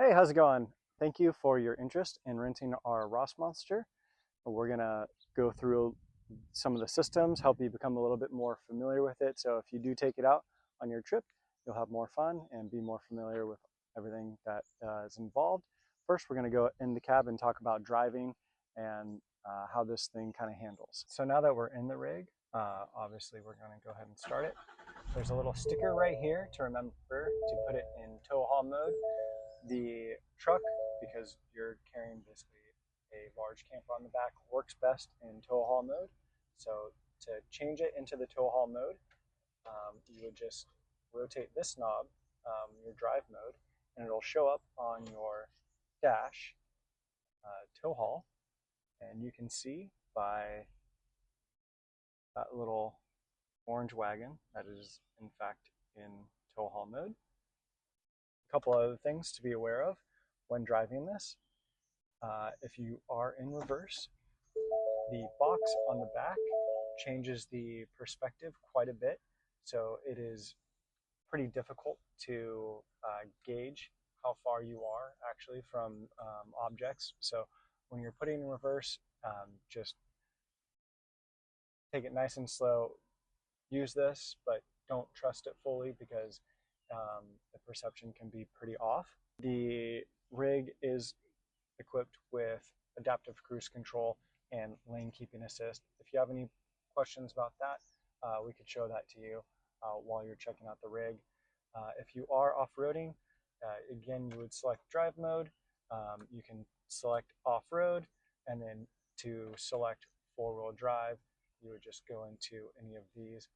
Hey, how's it going? Thank you for your interest in renting our Rossmonster. We're gonna go through some of the systems, help you become a little bit more familiar with it. So if you do take it out on your trip, you'll have more fun and be more familiar with everything that is involved. First, we're gonna go in the cab and talk about driving and how this thing kind of handles. So now that we're in the rig, obviously we're gonna go ahead and start it. There's a little sticker right here to remember to put it in tow haul mode. The truck, because you're carrying basically a large camper on the back, works best in tow haul mode. So to change it into the tow haul mode, you would just rotate this knob, your drive mode, and it'll show up on your dash, tow haul, and you can see by that little orange wagon that is in fact in tow haul mode. A couple other things to be aware of when driving this. If you are in reverse, the box on the back changes the perspective quite a bit. So it is pretty difficult to gauge how far you are actually from objects. So when you're putting in reverse, just take it nice and slow. Use this, but don't trust it fully because the perception can be pretty off. The rig is equipped with adaptive cruise control and lane keeping assist. If you have any questions about that, we could show that to you while you're checking out the rig. If you are off-roading, again, you would select drive mode. You can select off-road, and then to select four-wheel drive, you would just go into any of these.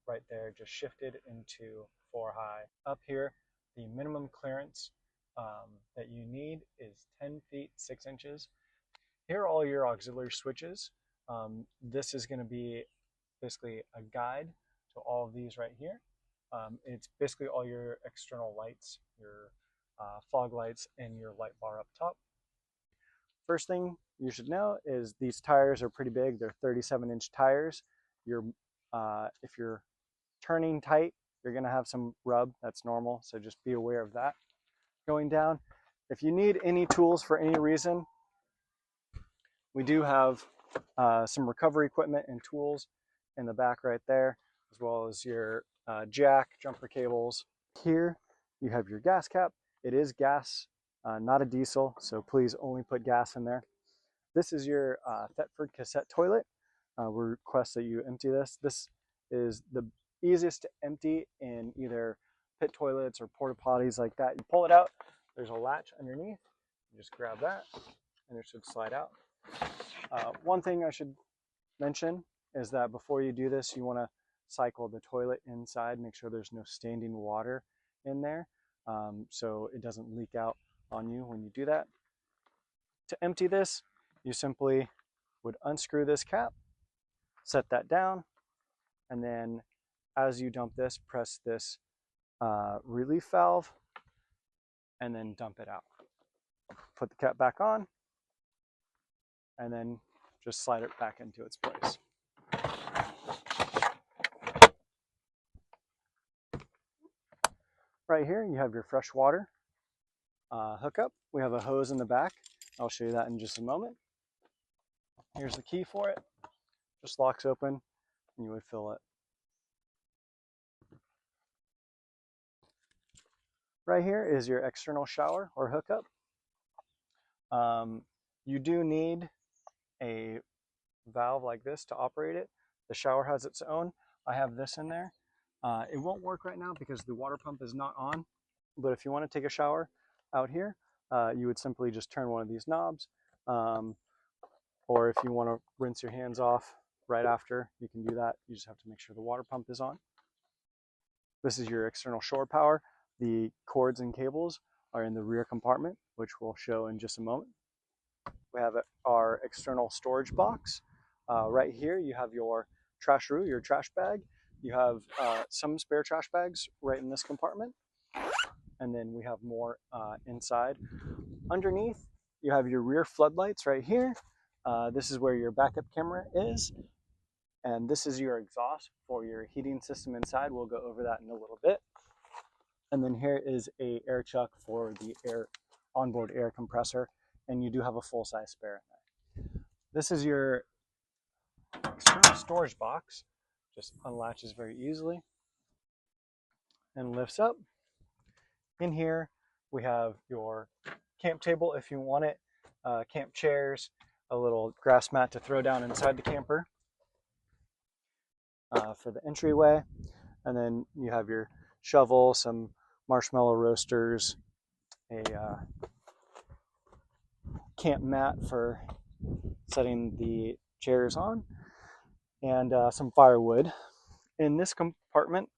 Right there, just shifted into 4-high. Up here, the minimum clearance that you need is 10 feet 6 inches. Here are all your auxiliary switches. This is going to be basically a guide to all of these right here. It's basically all your external lights, your fog lights, and your light bar up top. First thing you should know is these tires are pretty big. They're 37-inch tires. If you're turning tight, you're going to have some rub. That's normal, so just be aware of that going down. If you need any tools for any reason, we do have some recovery equipment and tools in the back right there, as well as your jack, jumper cables. Here you have your gas cap. It is gas, not a diesel, so please only put gas in there. This is your Thetford cassette toilet. We request that you empty this. This is the easiest to empty in either pit toilets or porta potties like that. You pull it out, there's a latch underneath. You just grab that and it should slide out. One thing I should mention is that before you do this, you want to cycle the toilet inside, make sure there's no standing water in there, so it doesn't leak out on you when you do that. To empty this, you simply would unscrew this cap, set that down, and then as you dump this, press this relief valve and then dump it out. Put the cap back on and then just slide it back into its place. Right here you have your fresh water hookup. We have a hose in the back. I'll show you that in just a moment. Here's the key for it. Just locks open and you would fill it. Right here is your external shower or hookup. You do need a valve like this to operate it. The shower has its own. I have this in there. It won't work right now because the water pump is not on, but if you want to take a shower out here, you would simply just turn one of these knobs, or if you want to rinse your hands off right after, you can do that. You just have to make sure the water pump is on. This is your external shore power. The cords and cables are in the rear compartment, which we'll show in just a moment. We have our external storage box. Right here you have your trasheroo, your trash bag. You have some spare trash bags right in this compartment, and then we have more inside. Underneath you have your rear floodlights right here. This is where your backup camera is, and this is your exhaust for your heating system inside. We'll go over that in a little bit. And then here is a air chuck for the air onboard air compressor, and you do have a full-size spare in there. This is your external storage box. Just unlatches very easily and lifts up. In here, we have your camp table if you want it, camp chairs, a little grass mat to throw down inside the camper for the entryway. And then you have your shovel, some marshmallow roasters, a camp mat for setting the chairs on, and some firewood. In this compartment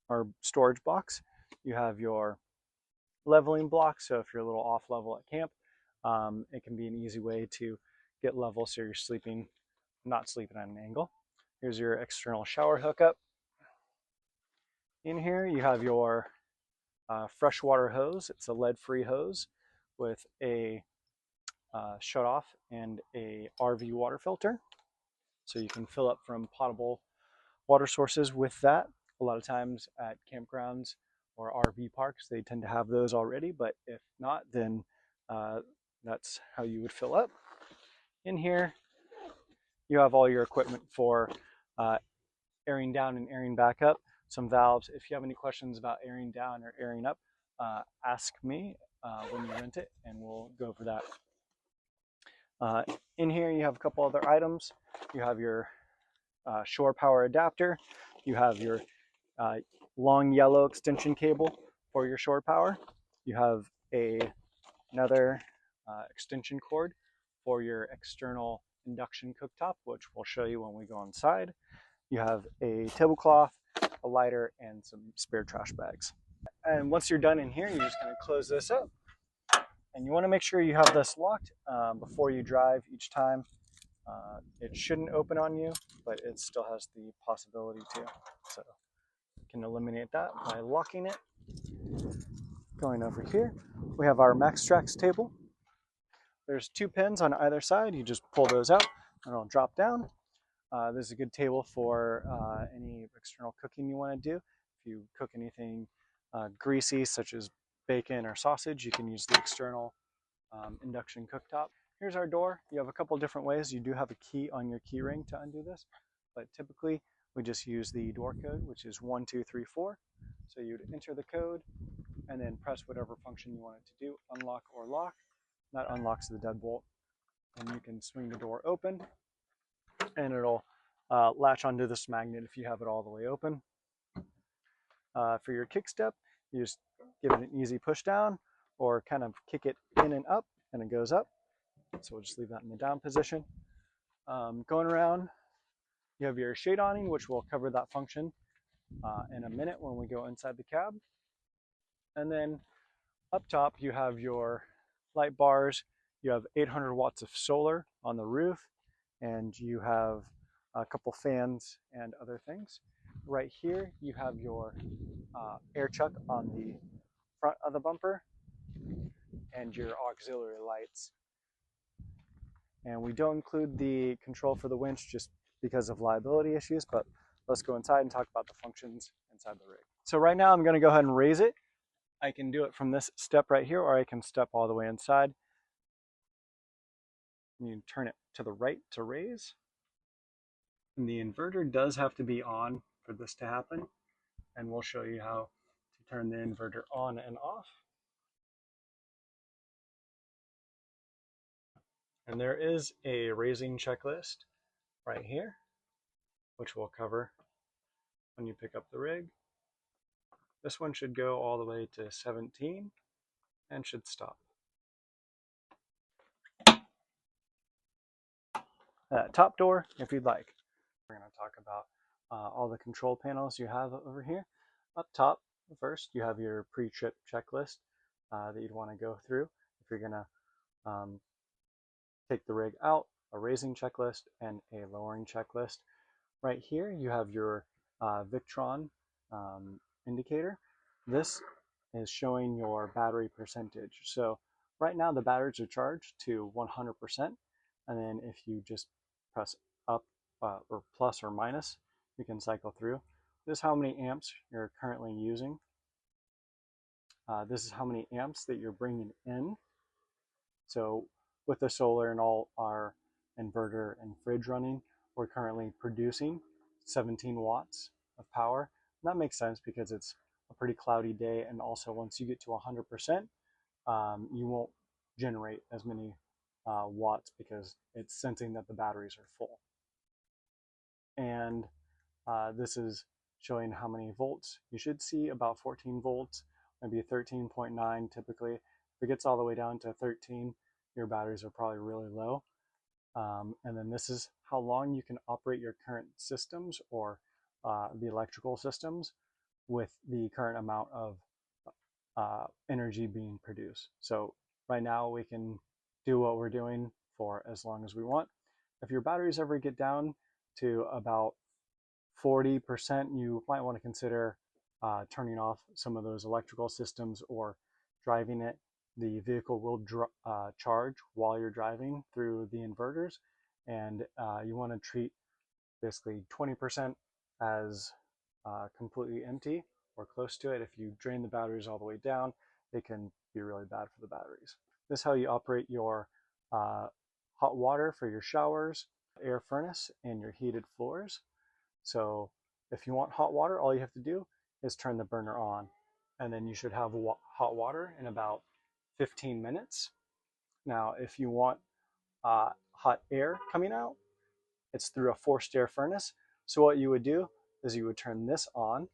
or storage box, you have your leveling block. So if you're a little off level at camp, it can be an easy way to get level so you're sleeping, not sleeping at an angle. Here's your external shower hookup. In here, you have your freshwater hose. It's a lead-free hose with a shut-off and a RV water filter. So you can fill up from potable water sources with that. A lot of times at campgrounds or RV parks, they tend to have those already, but if not, then that's how you would fill up. In here, you have all your equipment for airing down and airing back up, some valves. If you have any questions about airing down or airing up, ask me when you rent it, and we'll go over that. In here, you have a couple other items. You have your shore power adapter. You have your long yellow extension cable for your shore power. You have another extension cord for your external induction cooktop, which we'll show you when we go inside. You have a tablecloth, a lighter, and some spare trash bags. And once you're done in here, you're just going to close this up. And you want to make sure you have this locked before you drive each time. It shouldn't open on you, but it still has the possibility to. So you can eliminate that by locking it. Going over here, we have our MaxTrax table. There's 2 pins on either side. You just pull those out and it'll drop down. This is a good table for any external cooking you want to do. If you cook anything greasy, such as bacon or sausage, you can use the external induction cooktop. Here's our door. You have a couple different ways. You do have a key on your key ring to undo this, but typically we just use the door code, which is 1234. So you'd enter the code and then press whatever function you want it to do, unlock or lock. That unlocks the deadbolt, and you can swing the door open, and it'll latch onto this magnet if you have it all the way open. For your kick step, you just give it an easy push down or kind of kick it in and up, and it goes up. So we'll just leave that in the down position. Going around, you have your shade awning, which will cover that function in a minute when we go inside the cab. And then up top, you have your light bars. You have 800 watts of solar on the roof, and you have a couple fans and other things. Right here, you have your air chuck on the front of the bumper and your auxiliary lights. And we don't include the control for the winch just because of liability issues, but let's go inside and talk about the functions inside the rig. So right now I'm going to go ahead and raise it. I can do it from this step right here, or I can step all the way inside. You turn it to the right to raise. And the inverter does have to be on for this to happen, and we'll show you how to turn the inverter on and off. And there is a raising checklist right here, which we'll cover when you pick up the rig. This one should go all the way to 17 and should stop. Top door, if you'd like. We're going to talk about all the control panels you have over here. Up top, first, you have your pre-trip checklist that you'd want to go through if you're going to take the rig out, a raising checklist and a lowering checklist. Right here, you have your Victron indicator. This is showing your battery percentage. So right now the batteries are charged to 100%, and then if you just press up or plus or minus, you can cycle through. This is how many amps you're currently using. This is how many amps that you're bringing in. So with the solar and all our inverter and fridge running, we're currently producing 17 watts of power. And that makes sense because it's a pretty cloudy day, and also once you get to 100%, you won't generate as many watts because it's sensing that the batteries are full. And this is showing how many volts you should see, about 14 volts, maybe 13.9 typically. If it gets all the way down to 13, your batteries are probably really low. And then this is how long you can operate your current systems or the electrical systems with the current amount of energy being produced. So right now we can do what we're doing for as long as we want. If your batteries ever get down to about 40%, you might want to consider turning off some of those electrical systems or driving it. The vehicle will charge while you're driving through the inverters, and you want to treat basically 20% as completely empty or close to it. If you drain the batteries all the way down, it can be really bad for the batteries. This is how you operate your hot water for your showers, air furnace, and your heated floors. So if you want hot water, all you have to do is turn the burner on, and then you should have hot water in about 15 minutes. Now, if you want hot air coming out, it's through a forced air furnace. So what you would do is you would turn this on,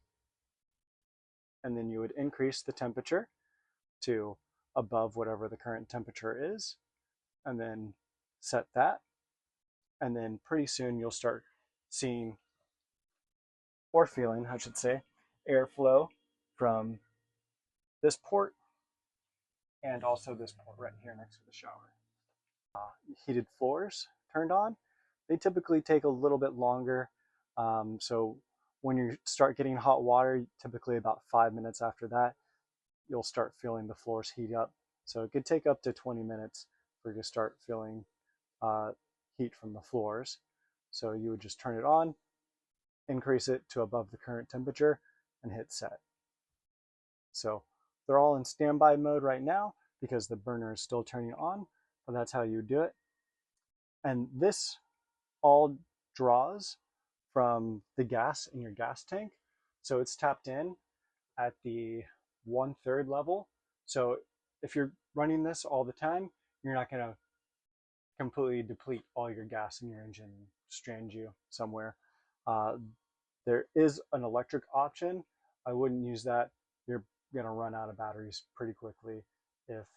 and then you would increase the temperature to above whatever the current temperature is, and then set that. And then pretty soon you'll start seeing, or feeling, I should say, airflow from this port and also this port right here next to the shower. Heated floors turned on. They typically take a little bit longer. So when you start getting hot water, typically about 5 minutes after that, you'll start feeling the floors heat up. So it could take up to 20 minutes for you to start feeling heat from the floors. So you would just turn it on, increase it to above the current temperature, and hit set. So they're all in standby mode right now because the burner is still turning on, but that's how you do it. And this all draws from the gas in your gas tank. So it's tapped in at the 1/3 level. So if you're running this all the time, you're not going to completely deplete all your gas in your engine and strand you somewhere. There is an electric option. I wouldn't use that. You're going to run out of batteries pretty quickly if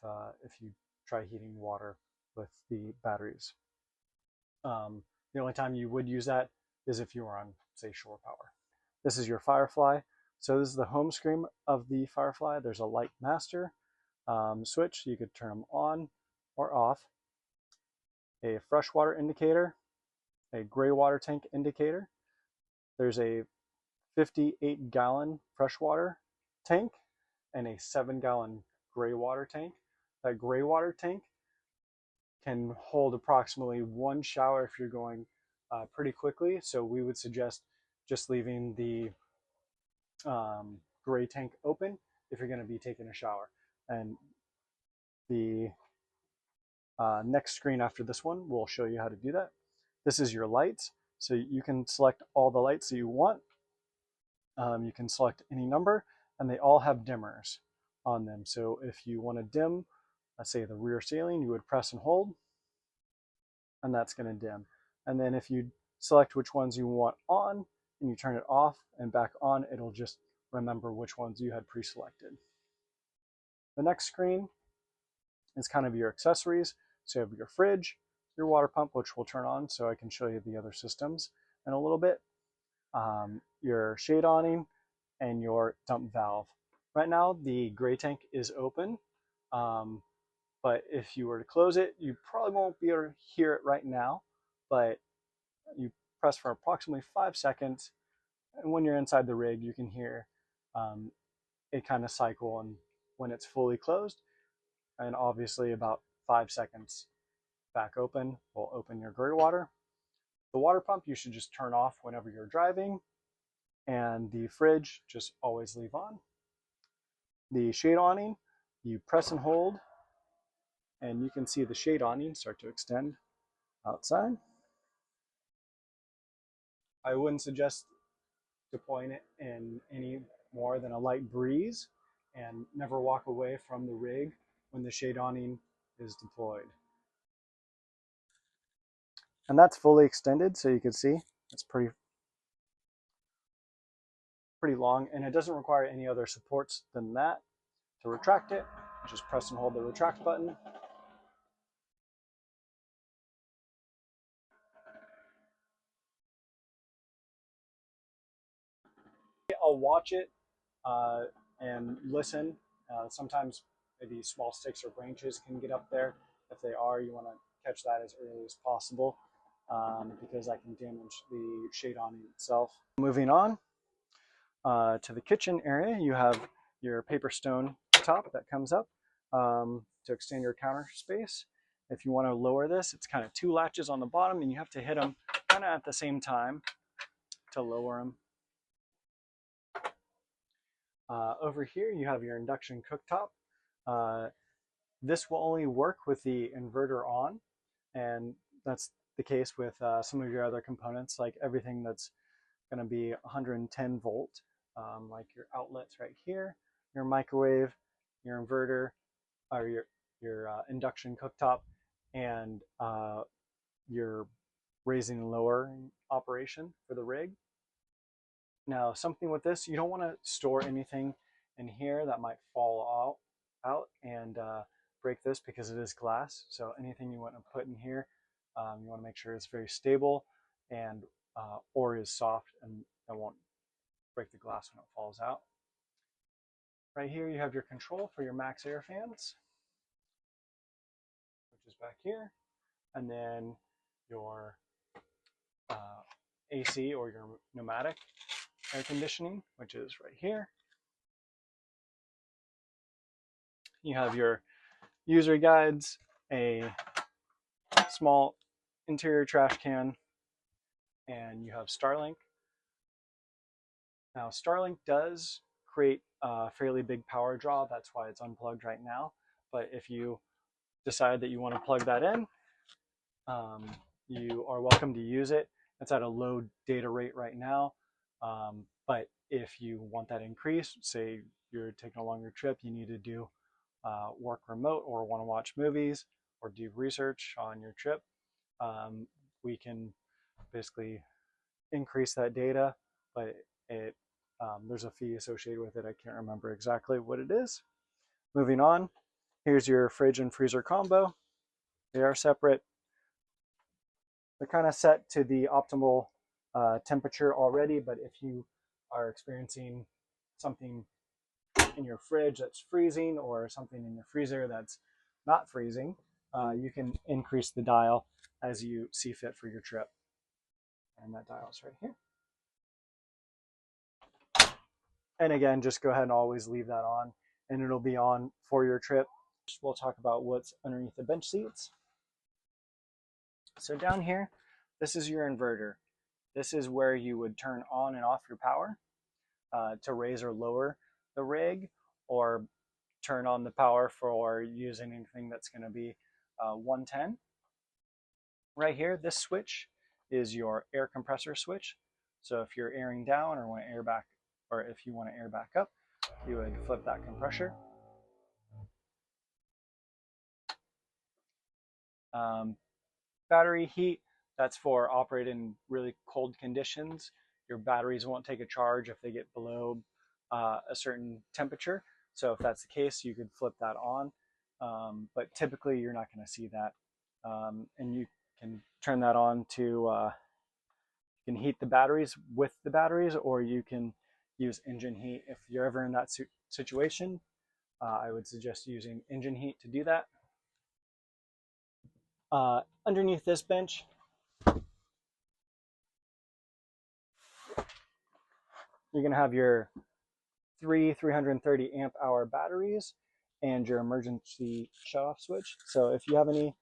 you try heating water with the batteries. The only time you would use that is if you were on, say, shore power. This is your Firefly. So this is the home screen of the Firefly. There's a light master switch. You could turn them on or off. A freshwater indicator, a gray water tank indicator. There's a 58-gallon freshwater tank and a 7-gallon gray water tank. That gray water tank can hold approximately one shower if you're going pretty quickly. So we would suggest just leaving the gray tank open if you're going to be taking a shower. And the next screen after this one will show you how to do that. This is your lights. So you can select all the lights that you want. You can select any number, and they all have dimmers on them. So if you want to dim, let's say the rear ceiling, you would press and hold, and that's going to dim. And then if you select which ones you want on and you turn it off and back on, it'll just remember which ones you had pre-selected. The next screen is kind of your accessories. So you have your fridge, your water pump, which will turn on so I can show you the other systems in a little bit, your shade awning, and your dump valve. Right now, the gray tank is open, but if you were to close it, you probably won't be able to hear it right now, but you press for approximately 5 seconds, and when you're inside the rig, you can hear it kind of cycle, and when it's fully closed, and obviously about 5 seconds back open, will open your gray water. The water pump you should just turn off whenever you're driving, and the fridge just always leave on. the shade awning, you press and hold, and you can see the shade awning start to extend outside. I wouldn't suggest deploying it in any more than a light breeze, and never walk away from the rig when the shade awning is deployed. And that's fully extended, so you can see it's pretty long, and it doesn't require any other supports than that. To retract it, just press and hold the retract button. I'll watch it and listen. Sometimes maybe small sticks or branches can get up there. If they are, you want to catch that as early as possible because that can damage the shade awning itself. Moving on to the kitchen area, you have your paper stone top that comes up to extend your counter space. If you want to lower this, it's kind of two latches on the bottom, and you have to hit them kind of at the same time to lower them. Over here, you have your induction cooktop. This will only work with the inverter on, and that's the case with some of your other components, like everything that's going to be 110 volt, like your outlets right here, your microwave, your inverter, or your induction cooktop, and your raising and lowering operation for the rig. Now, something with this, you don't want to store anything in here that might fall out and break this because it is glass. So anything you want to put in here, you want to make sure it's very stable and or is soft and that won't break the glass when it falls out. Right here, you have your control for your max air fans, which is back here, and then your AC or your pneumatic air conditioning, which is right here. You have your user guides, a small interior trash can, and you have Starlink. Now, Starlink does create a fairly big power draw. That's why it's unplugged right now. But if you decide that you want to plug that in, you are welcome to use it. It's at a low data rate right now. But if you want that increase, say you're taking a longer trip, you need to do work remote or want to watch movies or do research on your trip, we can basically increase that data, but there's a fee associated with it. I can't remember exactly what it is. Moving on, here's your fridge and freezer combo. They are separate. They're kind of set to the optimal temperature already, but if you are experiencing something in your fridge that's freezing or something in your freezer that's not freezing, you can increase the dial as you see fit for your trip. And that dial is right here. And again, just go ahead and always leave that on, and it'll be on for your trip. We'll talk about what's underneath the bench seats. So down here, this is your inverter. This is where you would turn on and off your power to raise or lower the rig, or turn on the power for using anything that's going to be 110. Right here, this switch is your air compressor switch. So if you're airing down or want to air back, or if you want to air back up, you would flip that compressor. Battery heat, that's for operating in really cold conditions. Your batteries won't take a charge if they get below a certain temperature. So if that's the case, you could flip that on. But typically you're not going to see that. And you can turn that on to, you can heat the batteries with the batteries, or you can use engine heat. If you're ever in that situation, I would suggest using engine heat to do that. Underneath this bench, you're going to have your three 330 amp hour batteries and your emergency shutoff switch. So if you have any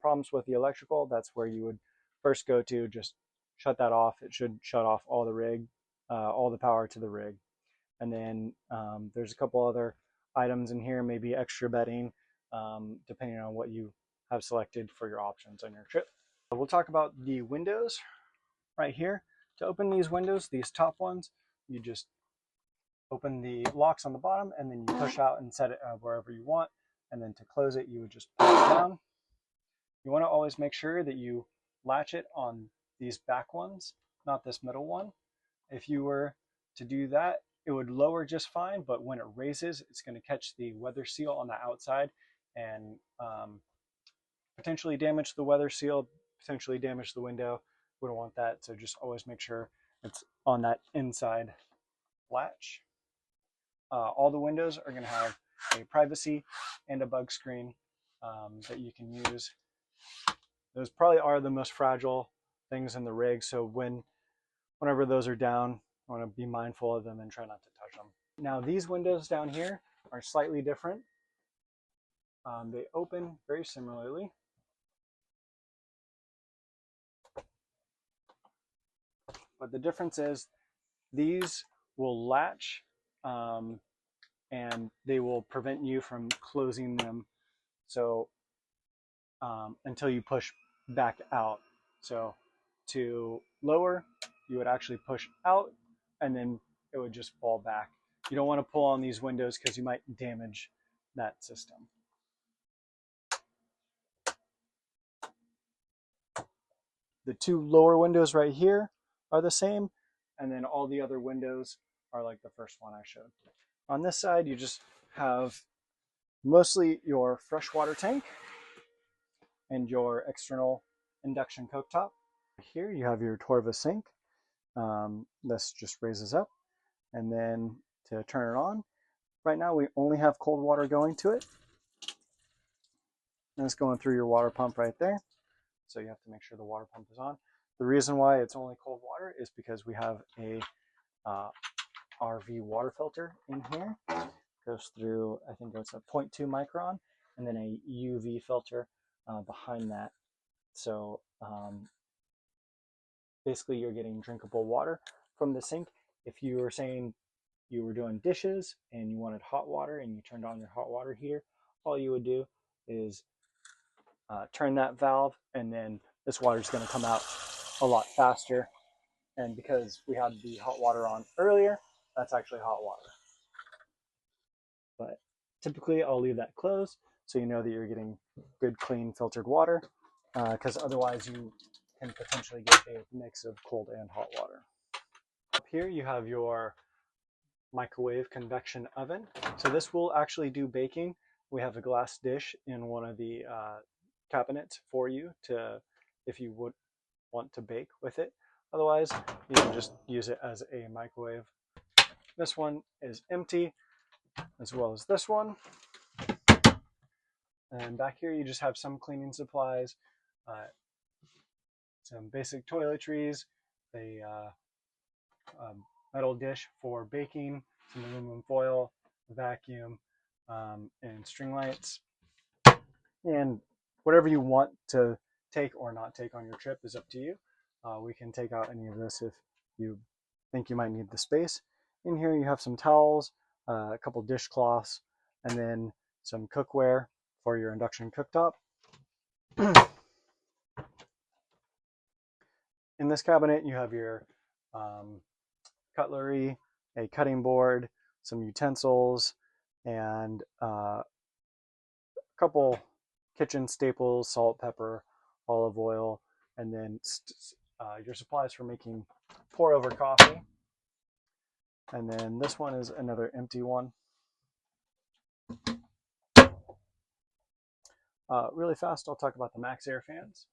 problems with the electrical, that's where you would first go to. Just shut that off. It should shut off all the rig, all the power to the rig. And then there's a couple other items in here, maybe extra bedding, depending on what you have selected for your options on your trip. We'll talk about the windows right here. To open these windows, these top ones, you just open the locks on the bottom and then you push out and set it wherever you want. And then to close it, you would just push down. You want to always make sure that you latch it on these back ones, not this middle one. If you were to do that, it would lower just fine, but when it raises, it's going to catch the weather seal on the outside and potentially damage the weather seal, potentially damage the window. We don't want that, so just always make sure it's on that inside latch. All the windows are going to have a privacy and a bug screen that you can use. Those probably are the most fragile things in the rig, so whenever those are down, I want to be mindful of them and try not to touch them. Now these windows down here are slightly different. They open very similarly. But the difference is these will latch and they will prevent you from closing them so until you push back out. So to lower, you would actually push out and then it would just fall back. You don't want to pull on these windows because you might damage that system. The two lower windows right here are the same, and then all the other windows are like the first one I showed. On this side, you just have mostly your freshwater tank and your external induction cooktop. Here you have your Torva sink. This just raises up, and then to turn it on, right now we only have cold water going to it. And it's going through your water pump right there. So you have to make sure the water pump is on. The reason why it's only cold water is because we have a RV water filter in here. It goes through, I think it's a 0.2 micron, and then a UV filter behind that. So basically you're getting drinkable water from the sink. If you were saying you were doing dishes and you wanted hot water and you turned on your hot water heater, all you would do is turn that valve, and then this water is going to come out a lot faster. And because we had the hot water on earlier, that's actually hot water. But typically I'll leave that closed so you know that you're getting good, clean, filtered water, because otherwise you can potentially get a mix of cold and hot water. Up here you have your microwave convection oven. So this will actually do baking. We have a glass dish in one of the cabinets for you to, if you would want to bake with it. Otherwise, you can just use it as a microwave. This one is empty, as well as this one. And back here, you just have some cleaning supplies, some basic toiletries, a metal dish for baking, some aluminum foil, vacuum, and string lights. And whatever you want to take or not take on your trip is up to you. We can take out any of this if you think you might need the space. In here you have some towels, a couple dishcloths, and then some cookware for your induction cooktop. In this cabinet you have your cutlery, a cutting board, some utensils, and a couple kitchen staples, salt, pepper, olive oil, and then your supplies for making pour over coffee. And then this one is another empty one. Really fast, I'll talk about the Max Air fans.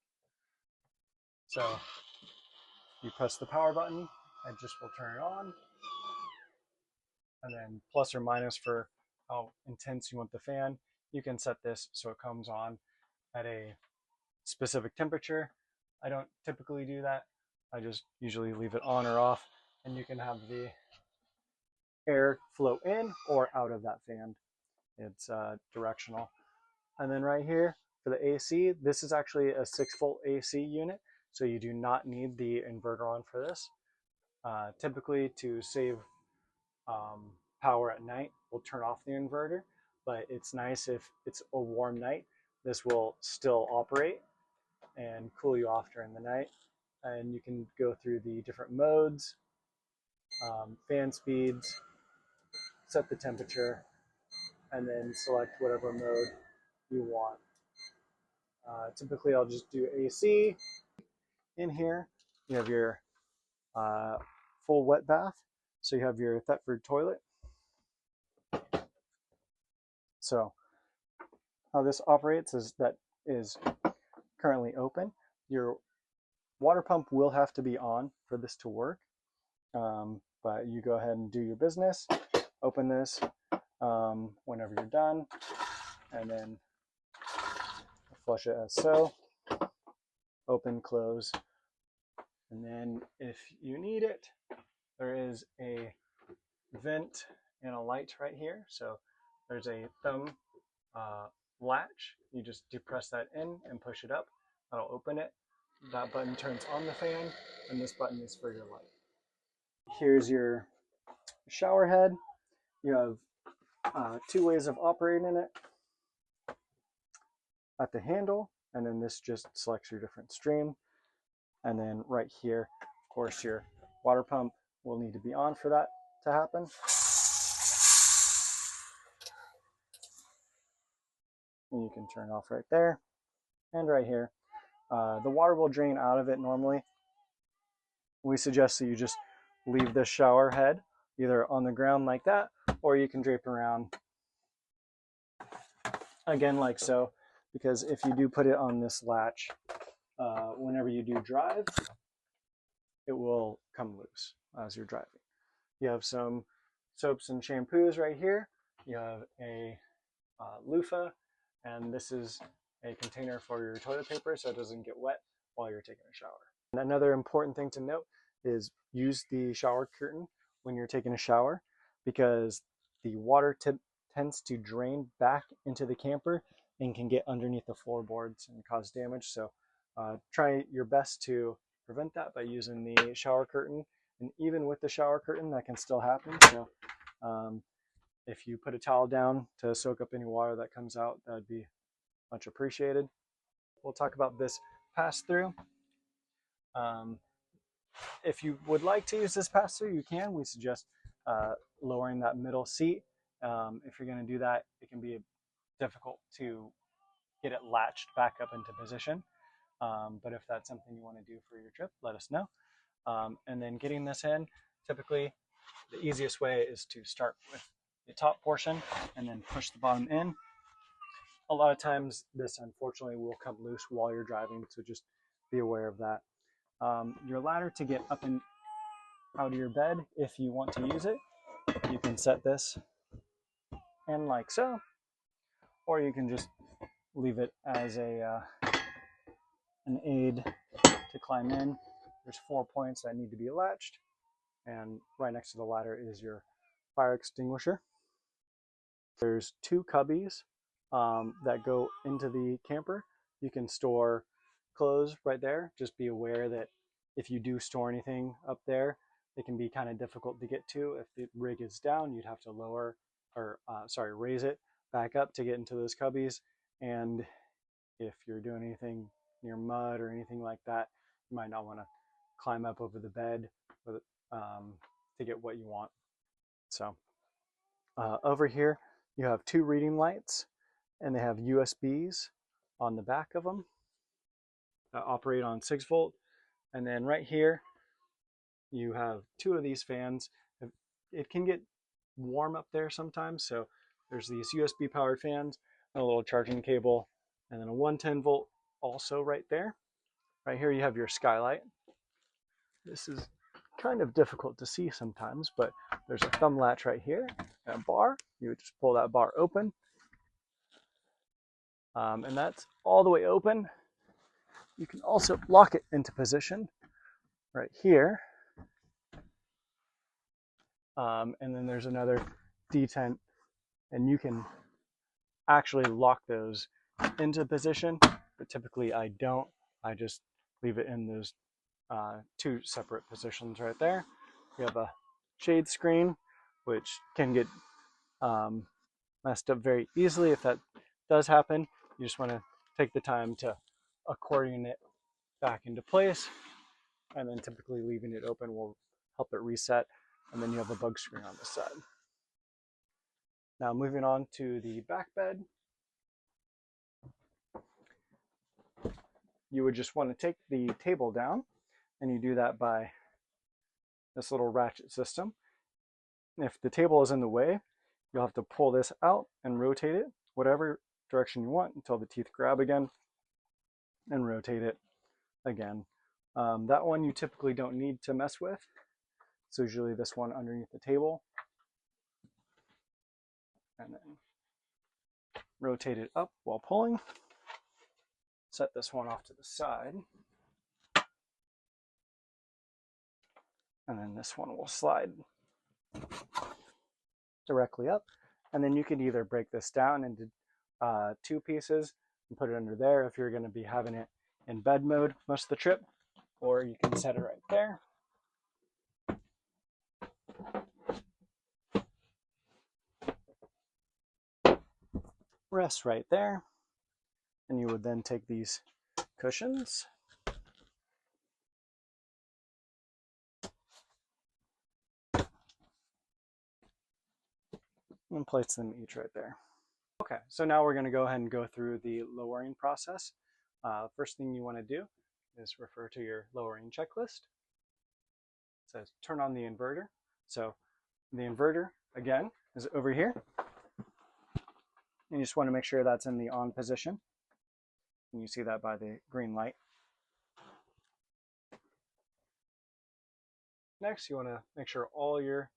So you press the power button, it just will turn it on. And then plus or minus for how intense you want the fan. You can set this so it comes on at a specific temperature. I don't typically do that. I just usually leave it on or off, and you can have the air flow in or out of that fan. It's directional. And then right here for the AC, this is actually a 6-volt AC unit, so you do not need the inverter on for this. Typically to save power at night, we'll turn off the inverter, but it's nice if it's a warm night. This will still operate and cool you off during the night. And you can go through the different modes, fan speeds, set the temperature, and then select whatever mode you want. Typically, I'll just do AC. In here, you have your full wet bath. So you have your Thetford toilet. So how this operates is that is currently open. Your water pump will have to be on for this to work, but you go ahead and do your business. Open this whenever you're done, and then flush it as so. Open, close, and then if you need it, there is a vent and a light right here. So there's a thumb latch. You just depress that in and push it up. That'll open it. That button turns on the fan, and this button is for your light. Here's your shower head. You have two ways of operating it. At the handle, and then this just selects your different stream. And then right here, of course, your water pump will need to be on for that to happen. And you can turn off right there and right here. The water will drain out of it normally. We suggest that you just leave this shower head either on the ground like that, or you can drape around again like so, because if you do put it on this latch, whenever you do drive, it will come loose as you're driving. You have some soaps and shampoos right here. You have a loofah, and this is a container for your toilet paper so it doesn't get wet while you're taking a shower. And another important thing to note is use the shower curtain when you're taking a shower, because the water tends to drain back into the camper and can get underneath the floorboards and cause damage. So try your best to prevent that by using the shower curtain. And even with the shower curtain, that can still happen. So if you put a towel down to soak up any water that comes out, that would be much appreciated. We'll talk about this pass-through. If you would like to use this pass-through, you can. We suggest lowering that middle seat. If you're going to do that, it can be difficult to get it latched back up into position. But if that's something you want to do for your trip, let us know. And then getting this in, typically the easiest way is to start with the top portion and then push the bottom in. A lot of times this unfortunately will come loose while you're driving, so just be aware of that. Your ladder to get up and out of your bed, if you want to use it, you can set this in like so, or you can just leave it as an aid to climb in. There's 4 points that need to be latched, and right next to the ladder is your fire extinguisher. There's 2 cubbies that go into the camper. You can store clothes right there. Just be aware that if you do store anything up there, it can be kind of difficult to get to. If the rig is down, you'd have to raise it back up to get into those cubbies. And if you're doing anything near mud or anything like that, you might not want to climb up over the bed to get what you want. So over here, you have 2 reading lights, and they have USBs on the back of them that operate on 6 volt. And then right here, you have 2 of these fans. It can get warm up there sometimes, so there's these USB powered fans, and a little charging cable, and then a 110 volt also right there. Right here you have your skylight. This is kind of difficult to see sometimes, but there's a thumb latch right here and a bar. You would just pull that bar open, and that's all the way open. You can also lock it into position right here. And then there's another detent, and you can actually lock those into position, but typically I don't. I just leave it in those 2 separate positions right there. You have a shade screen which can get messed up very easily. If that does happen, you just want to take the time to accordion it back into place, and then typically leaving it open will help it reset, and then you have a bug screen on the side. Now moving on to the back bed, you would just want to take the table down, and you do that by this little ratchet system. If the table is in the way, you'll have to pull this out and rotate it whatever direction you want until the teeth grab again, and rotate it again. That one you typically don't need to mess with. It's usually this one underneath the table. And then rotate it up while pulling. Set this one off to the side. And then this one will slide directly up. And then you can either break this down into 2 pieces and put it under there if you're going to be having it in bed mode most of the trip, or you can set it right there. Rest right there. And you would then take these cushions and place them each right there. Okay, so now we're going to go ahead and go through the lowering process. First thing you want to do is refer to your lowering checklist. It says turn on the inverter. So the inverter, again, is over here. And you just want to make sure that's in the on position. And you see that by the green light. Next, you want to make sure all your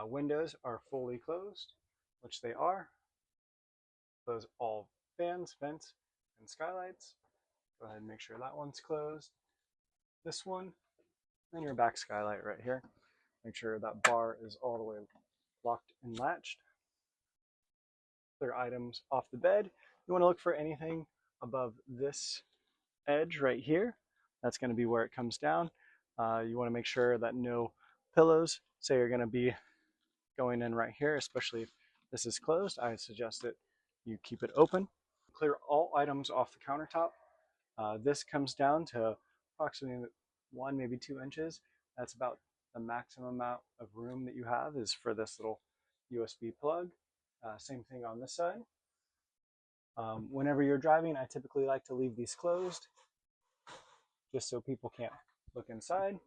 windows are fully closed, which they are. Close all fans, vents, and skylights. Go ahead and make sure that one's closed. This one, and your back skylight right here. Make sure that bar is all the way locked and latched. Clear items off the bed. You want to look for anything above this edge right here. That's going to be where it comes down. You want to make sure that no pillows, say you're going to be going in right here, especially if this is closed. I suggest that you keep it open. Clear all items off the countertop. This comes down to approximately 1, maybe 2 inches. That's about the maximum amount of room that you have is for this little USB plug. Same thing on this side. Whenever you're driving, I typically like to leave these closed just so people can't look inside.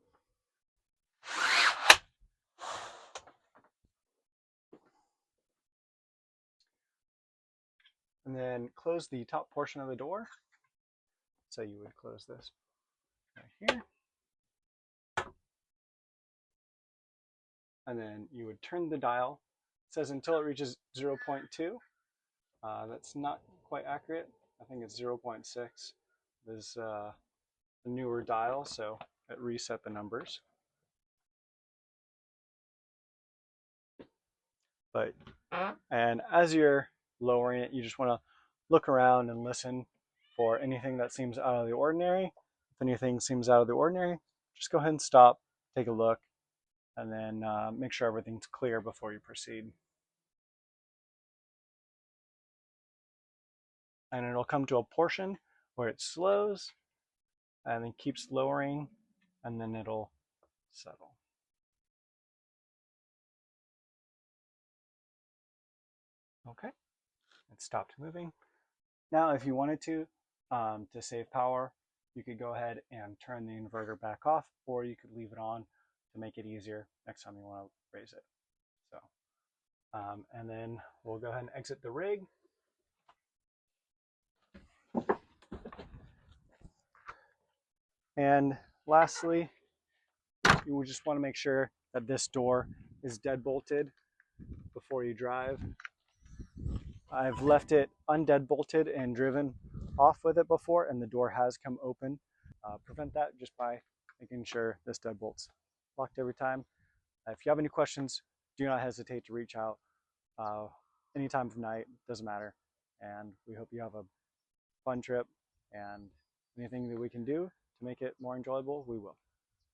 And then close the top portion of the door. So you would close this right here. And then you would turn the dial. It says until it reaches 0.2. That's not quite accurate. I think it's 0.6. There's a newer dial, so it reset the numbers. And as you're lowering it, you just want to look around and listen for anything that seems out of the ordinary. If anything seems out of the ordinary, just go ahead and stop, take a look, and then make sure everything's clear before you proceed. And it'll come to a portion where it slows and then keeps lowering, and then it'll settle. Okay, it stopped moving. Now, if you wanted to save power, you could go ahead and turn the inverter back off, or you could leave it on to make it easier next time you want to raise it. So, and then we'll go ahead and exit the rig. And lastly, you will just want to make sure that this door is dead bolted before you drive. I've left it undead bolted and driven off with it before, and the door has come open. Prevent that just by making sure this deadbolt's locked every time. If you have any questions, do not hesitate to reach out any time of night, doesn't matter. And we hope you have a fun trip, and anything that we can do to make it more enjoyable, we will.